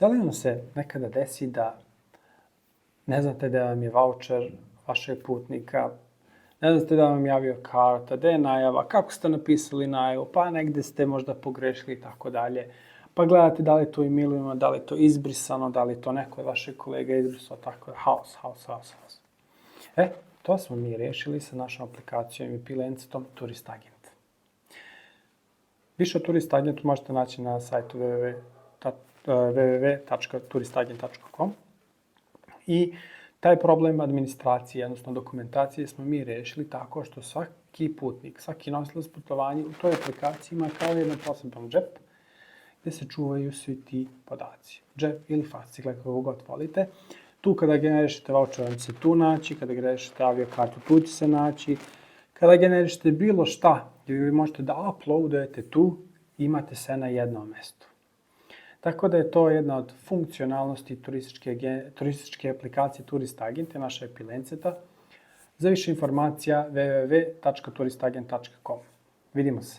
Da li vam se nekada desi da ne znate da vam je vaučer vašeg putnika, ne znate da vam je avio karta, da je najava, kako ste napisali najavu, pa negde ste možda pogrešili i tako dalje. Pa gledate da li je to emailima, da li je to izbrisano, da li je to neko od vaših kolega izbrisao, tako je, haos. To smo mi rešili sa našom aplikacijom i Pilencetom Turist Agent. Više o Turist Agentu možete naći na sajtu www.turistagent.com i taj problem administracije, odnosno dokumentacije, smo mi rešili tako što svaki putnik, svaki nosilac putovanja u toj aplikaciji ima kao jedan poseban džep gde se čuvaju svi ti podaci. Džep ili fascikle, kako god volite. Tu kada generišete vaučer, vam se tu naći, kada generišete aviokartu, tu će se naći. Kada generišete bilo šta, gdje vi možete da uploadujete tu, imate sve na jednom mestu. Tako da je to jedna od funkcionalnosti turističke aplikacije Turist Agent, naša je Pilenceta. Za više informacija www.turistagent.com. Vidimo se.